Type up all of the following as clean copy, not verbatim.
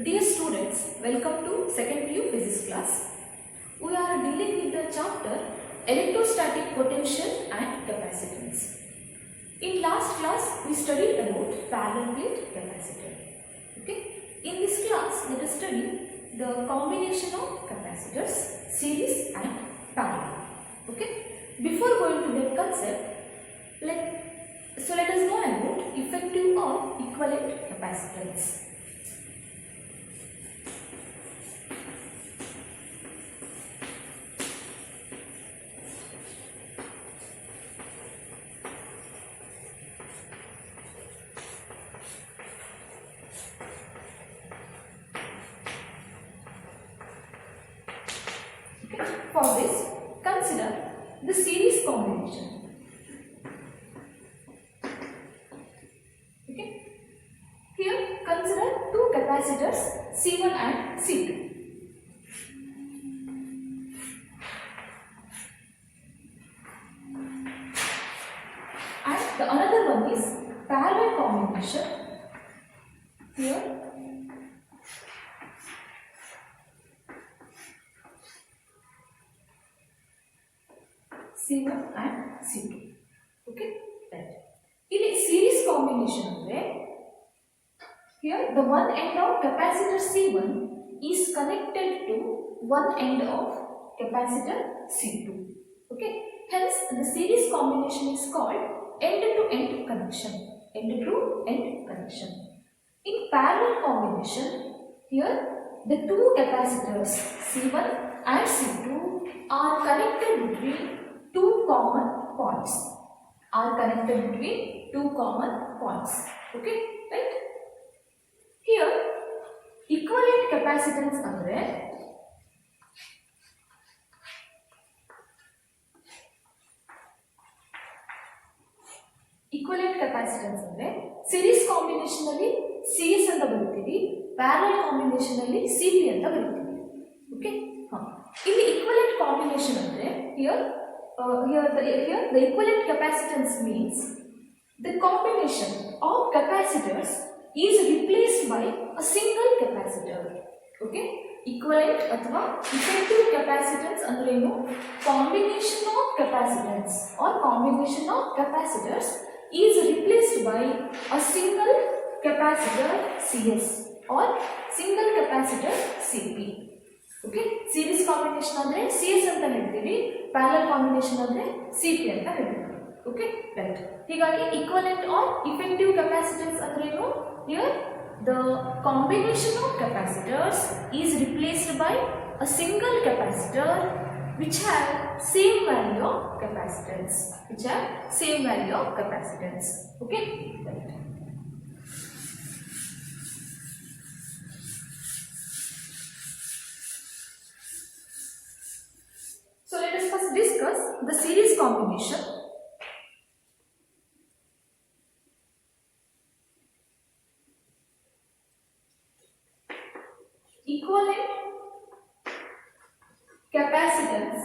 Dear students, welcome to second PU physics class. We are dealing with the chapter electrostatic potential and capacitance. In last class, we studied about parallel plate capacitor. Okay. In this class, let us study the combination of capacitors, series and parallel. Okay. Before going to that concept, let us know about effective or equivalent capacitance. For this, consider the series combination. Okay. Here, consider two capacitors C1 and C2. And the another one is parallel combination. Here, C1 and C2. Okay, right. In a series combination, here the one end of capacitor C1 is connected to one end of capacitor C2. Okay, hence the series combination is called end-to-end connection. End-to-end connection. In parallel combination, here the two capacitors C1 and C2 are connected between two common points. Okay, right? Here, equivalent capacitance andre series combination alli CS anta baruttivi, parallel combination alli CP anta baruttivi. Okay, in the equivalent combination andre here the equivalent capacitance means the combination of capacitors is replaced by a single capacitor. Okay, equivalent athwa effective capacitance andre enu combination of capacitance or combination of capacitors is replaced by a single capacitor CS or single capacitor CP. Okay, series combination andre CS anta ಹೇಳ್ತೀವಿ, parallel combination andre CP anta ಹೇಳ್ತೀವಿ. Okay, right. ಹೀಗಾಗಿ equivalent or effective capacitance ಅಂದ್ರೆ ಏನು? Here the combination of capacitors is replaced by a single capacitor which have same value of capacitance. Okay, right. So let us first discuss the series combination. Equivalent capacitance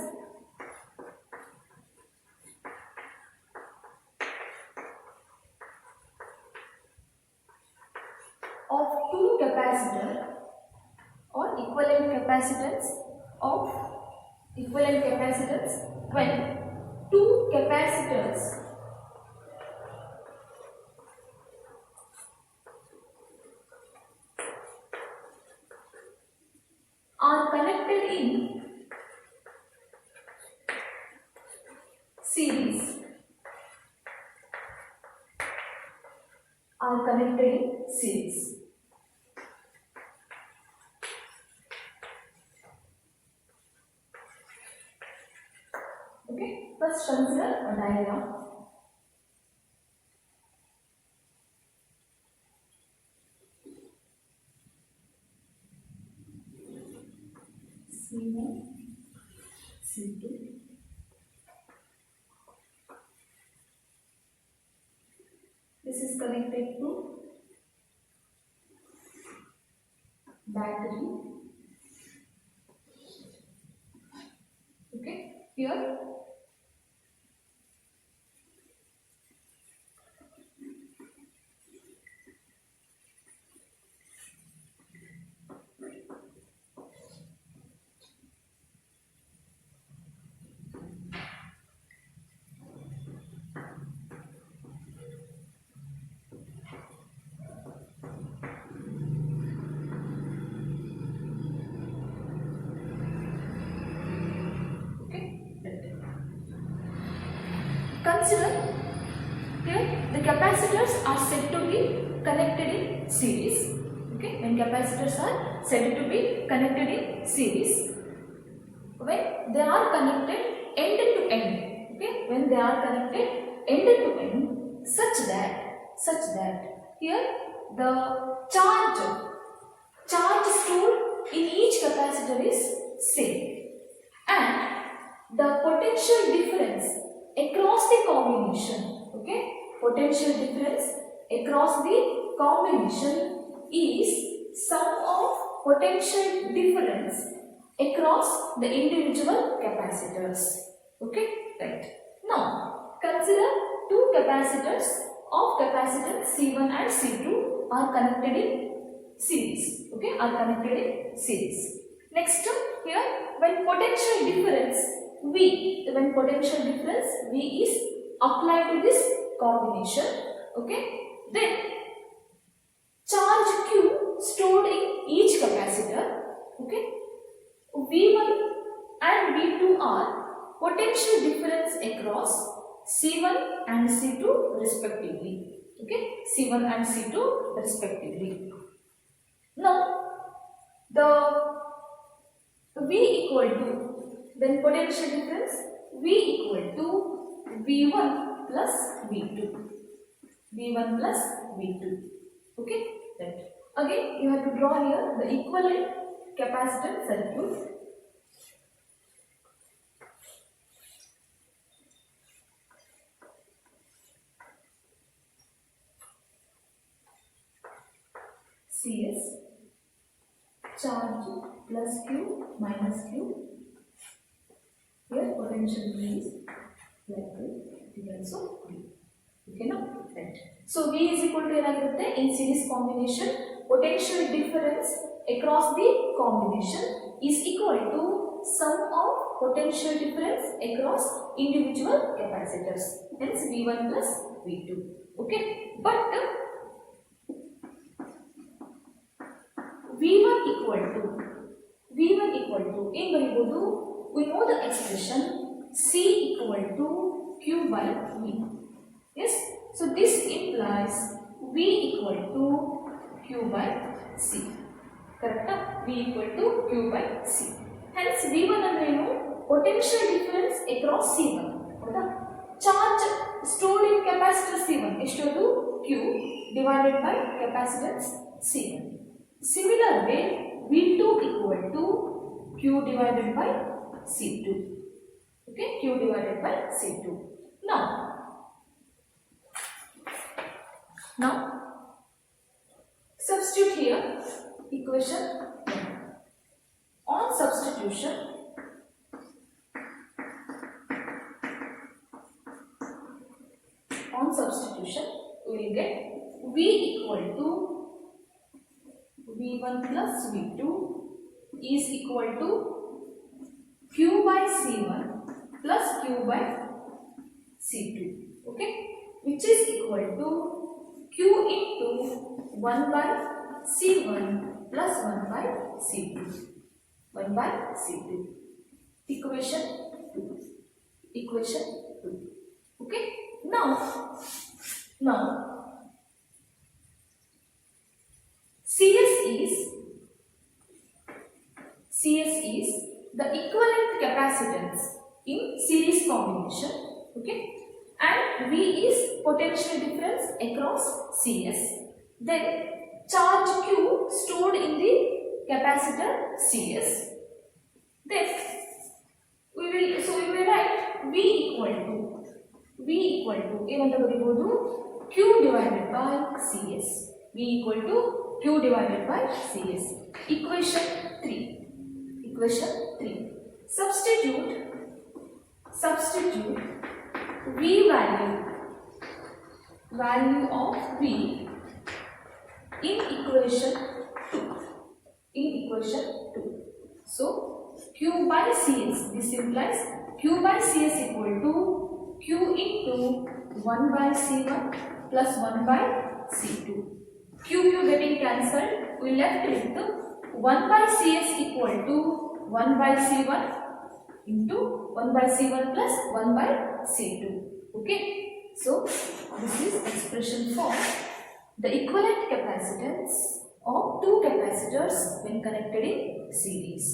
of two capacitor or equivalent capacitance when two capacitors are connected in series. Okay, first consider a diagram. C1, C2. This is connected to battery. Okay, here consider here the capacitors are said to be connected in series. Okay, when capacitors are said to be connected in series, when they are connected end to end, okay, when they are connected end to end, such that here the charge stored in each capacitor is same, and the potential difference across the combination, okay, potential difference across the combination is sum of potential difference across the individual capacitors. Okay, right. Now consider two capacitors of capacitance C1 and C2 are connected in series. Okay, are connected in series. Next here, when potential difference V is applied to this combination, okay, then charge Q stored in each capacitor, okay, V1 and V2 are potential difference across C1 and C2 respectively. Okay, C1 and C2 respectively. Now the V equal to, then potential difference V equal to V1 plus V2. V1 plus V2. Okay, right. Again you have to draw here the equivalent capacitance circuit. CS charge plus Q minus Q. Here potential V is like this. Here also V. Okay, now right. So V is equal to in series combination, potential difference across the combination is equal to sum of potential difference across individual capacitors. Hence V1 plus V2. Okay, but V1 equal to in ಬರೆಯಬಹುದು, we know the expression C equal to Q by V. Yes, so this implies V equal to Q by C. Correct? V equal to Q by C. Hence V1 andrenu potential difference across C1. ಹೌದಾ? Charge stored in capacitor C1 ಎಷ್ಟದು Q divided by capacitance C1. Similar way V2 equal to Q divided by C2. Okay, Q divided by C2. Now substitute here equation. On substitution we will get V equal to V1 plus V2 is equal to Q by C1 plus Q by C2. Okay, which is equal to Q into 1 by C1 plus 1 by C2. 1 by C2. Equation 2. Okay, now CS is the equivalent capacitance in series combination. Okay, and V is potential difference across CS. Then charge Q stored in the capacitor CS. Then we will write V equal to ಏನಂತ ಬರೆಯಬಹುದು, Q divided by CS. V equal to Q divided by CS. Equation 3. Substitute V value of V in equation 2. So Q by CS, this implies Q by CS equal to Q into 1 by C1 plus 1 by C2. Q getting cancelled, we left with 1 by CS equal to 1 by C1 into 1 by C1 plus 1 by C2. Okay, so this is expression for the equivalent capacitance of two capacitors when connected in series.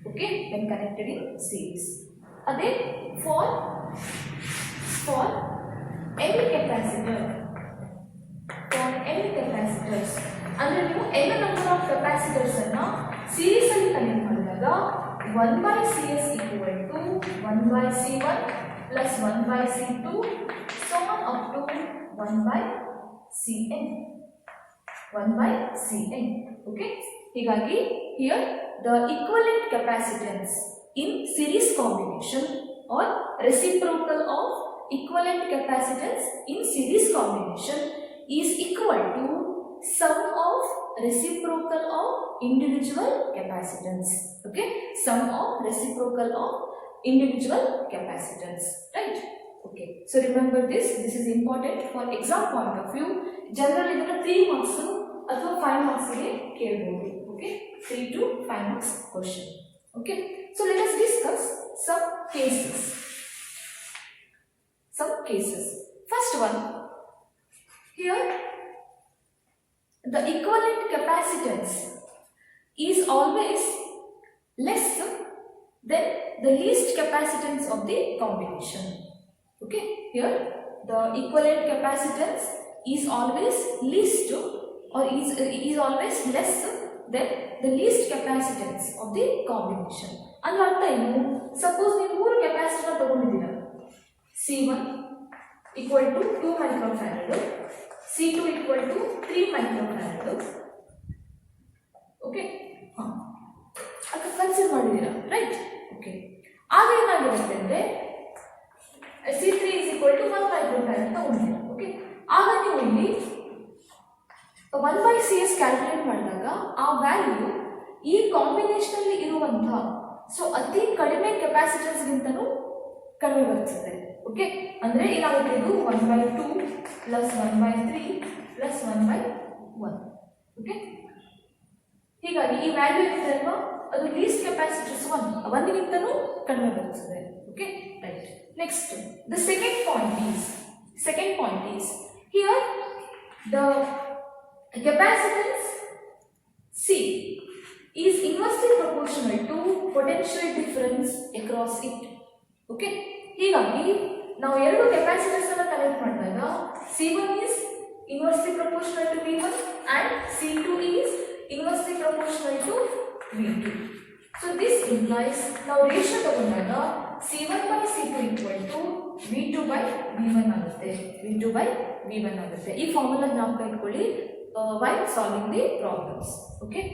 Okay, when connected in series. Again, for any capacitor, for any capacitors, ಅಂದ್ರೆ ನೀವು n number of capacitors ಅನ್ನ series ಅಲ್ಲಿ connect ಮಾಡಿದಾಗ 1 by cs equal to 1 by c1 plus 1 by c2 so on up to 1 by cn. 1 by cn. Okay, ಹೀಗಾಗಿ here the equivalent capacitance in series combination or reciprocal of equivalent capacitance in series combination is equal to sum of reciprocal of individual capacitance. Okay, sum of reciprocal of individual capacitance, right? Okay, so remember this is important for exam point of view. Generally ಇದನ್ನ 3 marks ಅಥವಾ 5 marks ಗೆ ಕೇಳಬಹುದು. Okay, 3 to 5 marks question. Okay, so let us discuss some cases. First one, here the equivalent capacitance is always less than the least capacitance of the combination. Okay, here the equivalent capacitance is always least or is always less than the least capacitance of the combination. ಅಂದ್ರೆ ಅರ್ಥ ಏನು? Suppose ನೀವು ಮೂರು capacitor ತಗೊಂಡಿದ್ದೀರಾ, C1 equal to 2 microfarad, C2 equal to 3 microfarad. Okay, ಅದು consider ಮಾಡಿದ್ದೀರಾ, right? Okay, ಆಗ ಏನಾಗಿರುತ್ತೆ ಅಂದರೆ C3 is equal to 1 microfarad ತಗೊಂಡಿದ್ದೀರಾ. ಓಕೆ, ಆಗ ನೀವು ಇಲ್ಲಿ 1 by CS ಕ್ಯಾಲ್ಕುಲೇಟ್ ಮಾಡಿದಾಗ ಆ ವ್ಯಾಲ್ಯೂ ಈ ಕಾಂಬಿನೇಷನ್ ಅಲ್ಲಿ ಇರುವಂತಹ ಸೊ ಅತಿ ಕಡಿಮೆ ಕೆಪಾಸಿಟನ್ಸ್ಗಿಂತನೂ ಕಡಿಮೆ ಬರ್ತದೆ. ಓಕೆ, ಅಂದ್ರೆ ಏನಾಗುತ್ತೆ, ಇದು 1/2 ಪ್ಲಸ್ 1/3 ಪ್ಲಸ್ 1/1. ಓಕೆ, ಹೀಗಾಗಿ ಈ ವ್ಯಾಲ್ಯೂ ಏನಿದೆ ಅಲ್ವಾ, ಅದು ಲೀಸ್ಟ್ ಕೆಪಾಸಿಟನ್ಸ್ 1 ಗಿಂತನೂ ಕಡಿಮೆ ಬರ್ತದೆ. Okay, right. Next the second point is here the capacitance C is inversely proportional to potential difference across it. Okay, ಹೀಗಾಗಿ ನಾವು ಎರಡು ಕೆಪಾಸಿಟರ್ಸ್ ಅನ್ನು ಕನೆಕ್ಟ್ ಮಾಡಿದಾಗ C1 is inversely proportional to V1 and C2 is inversely proportional to V2. So this implies ನಾವು ratio ತಗೊಂಡಾಗ C1 by C2 equal to V2 by V1 ಆಗುತ್ತೆ. ಈ formula ಜ್ಞಾಪಕ ಇಟ್ಕೊಳ್ಳಿ while solving the problems. Okay,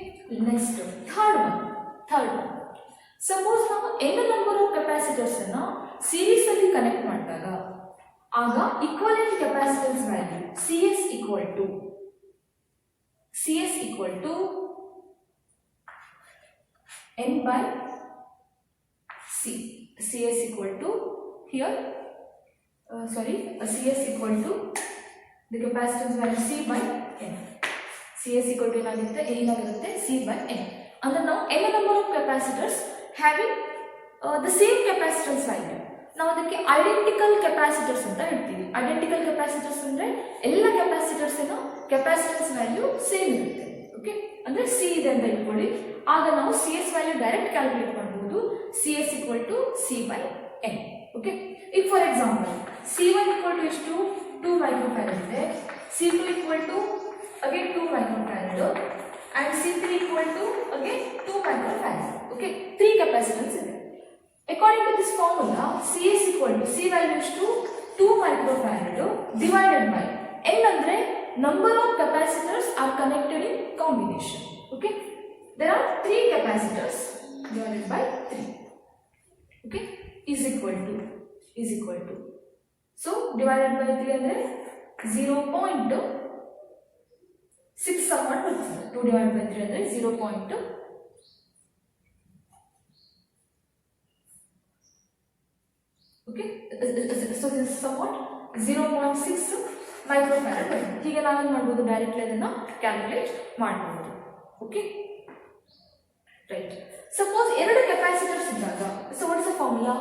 next third one. Suppose ನಾವು n number of capacitors ಅನ್ನ series ಅಲ್ಲಿ connect ಮಾಡಿದಾಗ ಆಗ equivalent capacitance value CS equal to n by C. CS equal to here CS equal to the capacitance value C by n. CS equal to ಏನಾಗಿರುತ್ತೆ C by n. ಅಂದ್ರೆ ನಾವು n number of capacitors having the same capacitance value, ನಾವು ಅದಕ್ಕೆ identical capacitors ಅಂತ ಹೇಳ್ತೀವಿ. Identical capacitors ಅಂದ್ರೆ ಎಲ್ಲ capacitors capacitance value same ಇರುತ್ತೆ. ಓಕೆ, ಅಂದ್ರೆ C ಇದೆ ಅಂತ ಇಟ್ಕೊಳ್ಳಿ, ಆಗ ನಾವು CS ವ್ಯಾಲ್ಯೂ ಡೈರೆಕ್ಟ್ ಕ್ಯಾಲ್ಕುಲೇಟ್ ಮಾಡಬಹುದು. CS equal to C by n. Okay, ಈಗ for example C1 equal to ಎಷ್ಟು 2 microfarad ಇದೆ, C2 equal to again 2 microfarad and C3 equal to again 2 microfarad. Okay, 3 capacitance ಇದೆ. According to this formula, CS equal to C value is to 2 microfarad divided by n andre number of capacitors are connected in combination. Okay, there are 3 capacitors divided by 3. Okay, is equal to so divided by 3 andre 0.6 somewhat ಬರ್ತದೆ. 2 divided by 3 ಅಂದರೆ 0.6. Okay, so this is somewhat 0.6 microfarad ಬರುತ್ತೆ. ಹೀಗೆ ನಾವು ಏನು ಮಾಡ್ಬೋದು, directly ಅದನ್ನ calculate ಮಾಡಬಹುದು. Okay, right. Suppose ಎರಡು ಕೆಪಾಸಿಟರ್ಸ್ ಇದ್ದಾಗ, so what is the formula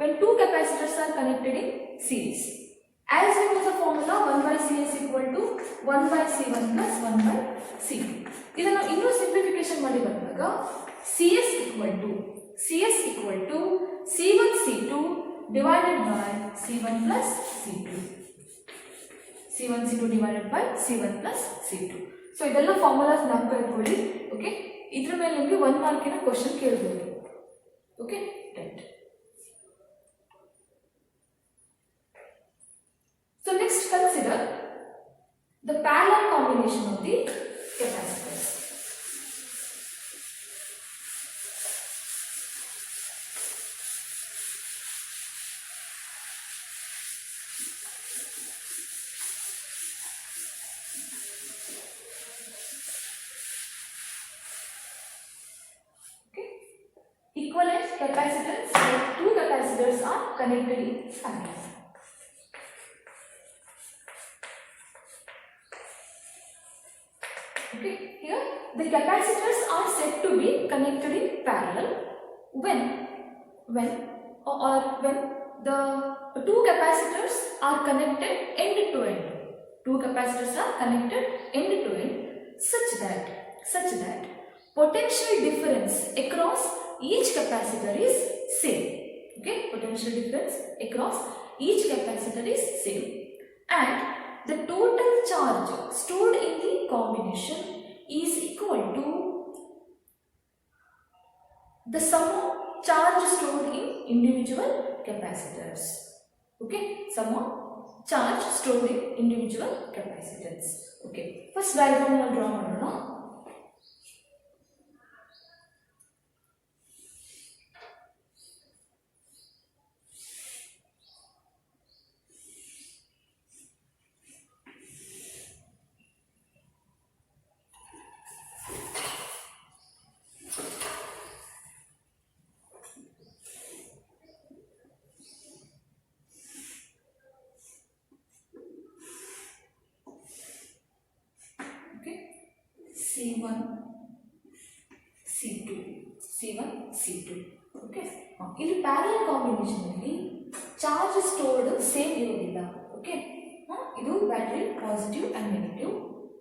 when two capacitors are connected in series? As we know the formula 1 by Cs equal to 1 by C1 plus 1 by C2. ಇದನ್ನು ಇನ್ನೂ simplification ಮಾಡಿ ಬಂದಾಗ CS equal to C1 C2 divided by C1 plus C2. C1 C2 divided by C1 plus C2. So ಇದೆಲ್ಲ formulas ಜ್ಞಾಪಕ ಇಟ್ಕೊಳ್ಳಿ. Okay, ಇದ್ರ ಮೇಲೆ ನಿಮಗೆ 1 ಮಾರ್ಕಿನ ಕ್ವಶನ್ ಕೇಳಬಹುದು. Okay, right. So next consider the parallel combination of the capacitors. Okay, equivalent capacitance where two capacitors are connected in parallel. Okay, here the capacitors are said to be connected in parallel when the two capacitors are connected end to end. Two capacitors are connected end to end such that potential difference across each capacitor is same. Okay, potential difference across each capacitor is same, and the total charge stored in the combination is equal to the sum of charge stored in individual capacitors. Okay, sum of charge stored in individual capacitors. Okay, first diagram I draw ಮಾಡೋಣ. C1 C2 okay. ಇಲ್ಲಿ parallel combination ಅಲ್ಲಿ charge stored same ಇರೋದಿಲ್ಲ. Okay, ಇದು battery positive and negative.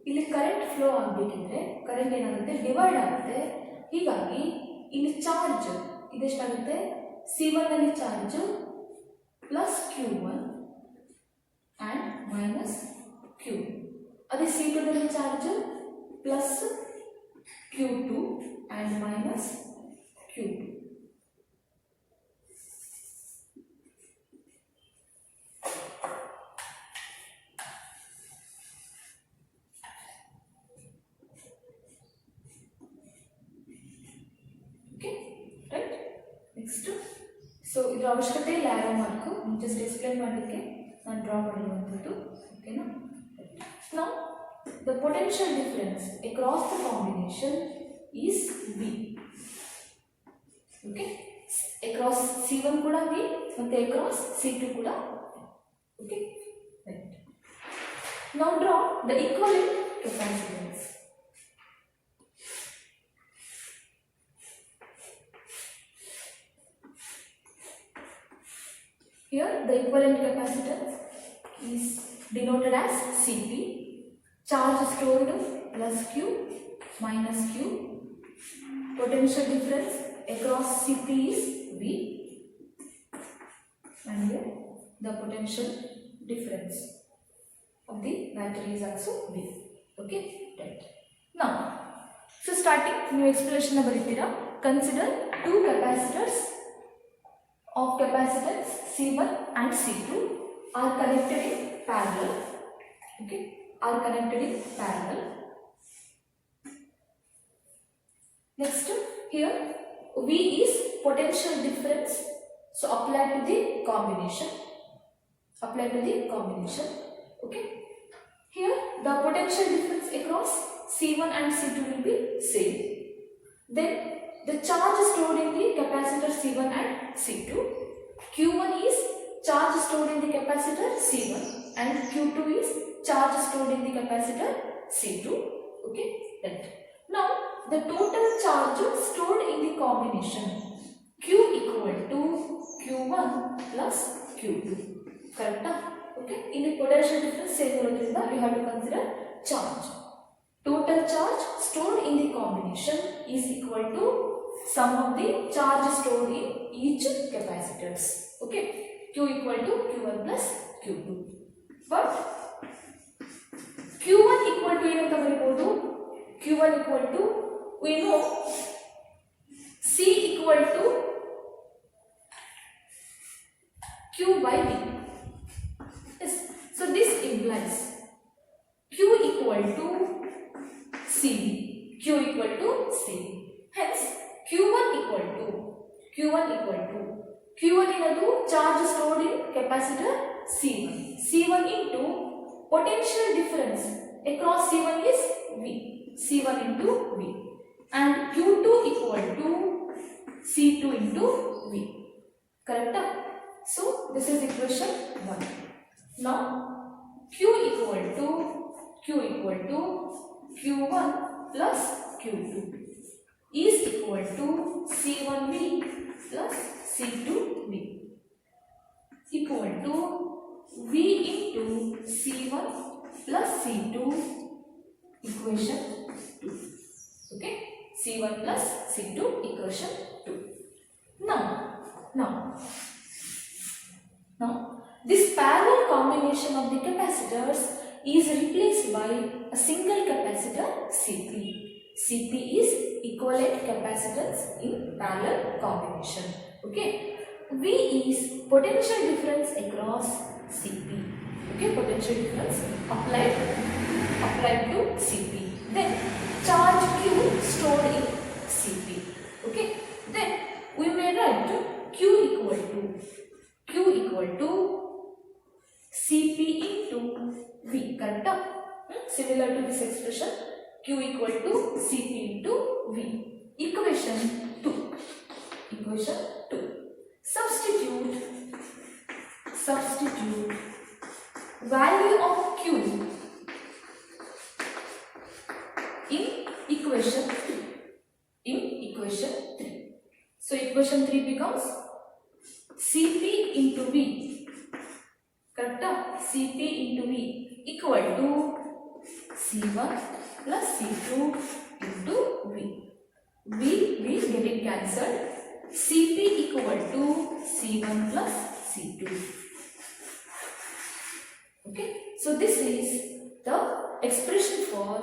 ಇಲ್ಲಿ current flow ಆಗಬೇಕಿದ್ರೆ current ಏನಾಗುತ್ತೆ, divide ಆಗುತ್ತೆ. ಹೀಗಾಗಿ ಇಲ್ಲಿ ಚಾರ್ಜ್ ಇದೆಷ್ಟಾಗುತ್ತೆ, C1 ಅಲ್ಲಿ charge plus Q1 and minus Q. ಅದೇ C2 ನಲ್ಲಿ charge plus Q2 and minus Q2. Okay, right? Next, so ಇದರ ಅವಶ್ಯಕತೆ ಇಲ್ಲ ಆರೋ ಮಾರ್ಕ್, ಜಸ್ಟ್ ಎಕ್ಸ್ಪ್ಲೇನ್ ಮಾಡಲಿಕ್ಕೆ ನಾನು ಡ್ರಾ ಮಾಡಿರುವಂಥದ್ದು. ಓಕೆನಾ? Now the potential difference across the combination is V. Okay, across C1 ಕೂಡ V ಮತ್ತೆ across C2 ಕೂಡ. Okay, right. Now draw the equivalent capacitance. Here the equivalent capacitance is denoted as Cp. Charge stored plus Q minus Q. Potential difference across Cp is V, and here the potential difference of the battery is also V. Okay, right. Now, so starting new explanation ಬರೀತೀರಾ. Consider two capacitors of capacitance C1 and C2 are connected in parallel. Okay, are connected in parallel. Next, here V is potential difference, so apply to the combination. Okay, here the potential difference across C1 and C2 will be same. Then the charge stored in the capacitor C1 and C2. Q1 is charge stored in the capacitor C1 and Q2 is charge stored in the capacitor C2. Okay, right. Now the total charge stored in the combination Q equal to Q1 plus Q2. Correct? Okay. ಇಲ್ಲಿ potential difference same ಇರೋದ್ರಿಂದ we have to consider charge. Total charge stored in the combination is equal to sum of the charge stored in each capacitors. Okay, Q equal to Q1 plus Q2. But Q1 equal to ಏನಂತ ಬರೀಬಹುದು? Q1 equal to, we know C equal to Q by V. Yes. So this implies Q equal to CV. Q equal to CV. Hence Q1 equal to Q1 ಏನದು charge stored in capacitor C1. C1 into potential difference across C1 is V. C1 into V. And Q2 equal to C2 into V. Correct? So this is equation 1. Now Q equal to Q1 plus Q2 is equal to C1V plus C2V equal to V into C1 plus C2 equation 2. Okay, C1 plus C2 equation 2. Now this parallel combination of the capacitors is replaced by a single capacitor CP. CP is equivalent capacitance in parallel combination. Okay, V is potential difference across CP. Okay, potential difference applied to CP. Then charge Q stored in CP. Okay, then we may write Q equal to CP into V. Correct? Similar to this expression, Q equal to CP into V. Equation 2. Substitute value of Q in equation 3. So equation 3 becomes CP into V. Correct? CP into V equal to C1 plus C2 into V. V getting cancelled. CP equal to C1 plus C2. Okay, so this is the expression for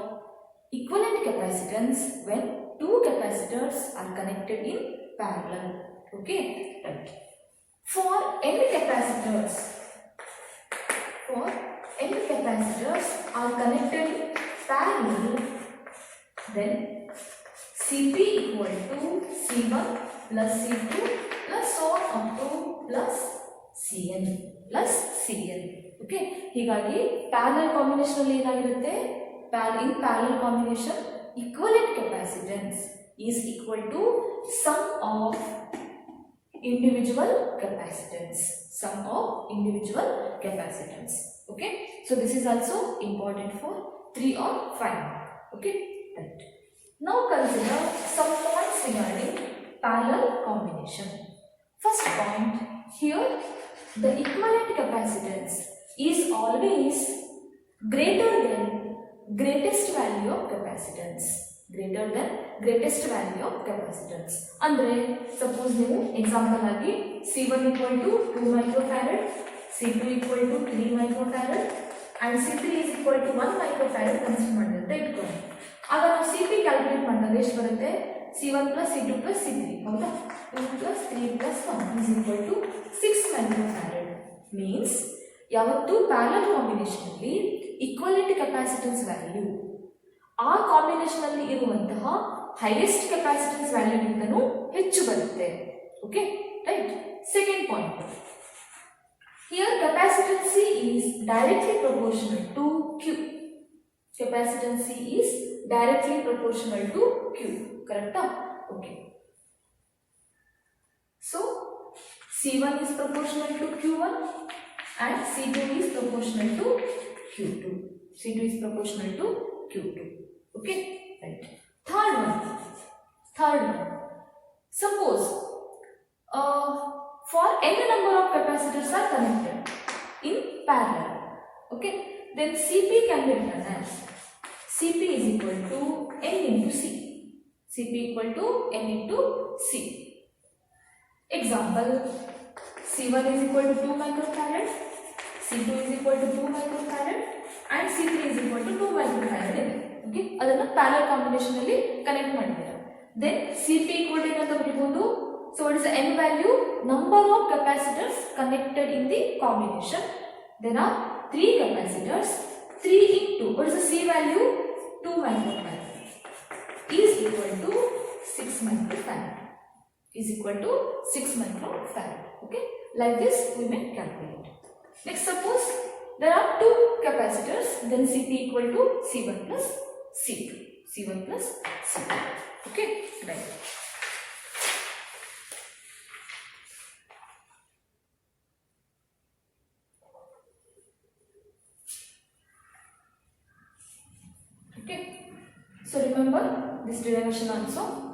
equivalent capacitance when two capacitors are connected in parallel. Okay, right. For n capacitors are connected in parallel, then CP equal to C1 plus C2 plus so on up to plus CN. Okay, ಹೀಗಾಗಿ parallel combination ಅಲ್ಲಿ ಏನಾಗಿರುತ್ತೆ? In parallel combination, equivalent capacitance is equal to sum of individual capacitance. Okay, so this is also important for 3 or 5. Okay, right. Now consider some points regarding parallel combination. First point, here the equivalent capacitance is always greater than greatest value of capacitance. Andre suppose ನೀವು example ಆಗಿ C1 equal to 2 microfarad, C2 equal to 3 microfarad and C3 is equal to 1 microfarad consider ಮಾಡಿದ್ರೆ ಇಟ್ಕೊಳ್ಳಿ. ಆಗ ನಾವು CP calculate ಮಾಡಿದಾಗ ಎಷ್ಟು ಬರುತ್ತೆ? C1 plus C2 plus C3. ಹೌದಾ? 2 plus 3 plus 1 is equal to 6 microfarad. Means ಯಾವತ್ತು parallel combination ಅಲ್ಲಿ equivalent capacitance value ಆ ಕಾಂಬಿನೇಷನ್ ಅಲ್ಲಿ ಇರುವಂತಹ highest capacitance value ಗಿಂತನೂ ಹೆಚ್ಚು ಬರುತ್ತೆ. Okay, right. Second point, here capacitance C is directly proportional to Q. Capacitance C is directly proportional to Q. Correct? Okay. So C1 is proportional to Q1 and C2 is proportional to Q2. Okay, right. Third one. Suppose for n number of capacitors are connected in parallel. Okay, then Cp can be written as Cp is equal to N into C. Cp equal to N into C. Example, C1 is equal to 2 microfarad, C2 is equal to 2 microfarad and C3 is equal to 2 microfarad. Okay, ಅದನ್ನ parallel combination ಅಲ್ಲಿ connect ಮಾಡಿದ್ದೀರಾ. Then Cp equal to ಏನಂತ ಬರೀಬಹುದು. So what is the N value? Number of capacitors connected in the combination. There are 3 capacitors. 3 into what is the C value? 2 microfarad is equal to 6 microfarad. Is equal to 6 microfarad. Okay, like this we may calculate. Next, suppose there are 2 capacitors, then Cp equal to C1 plus C2. C1 plus C2. Okay, right. Okay, so remember this derivation also.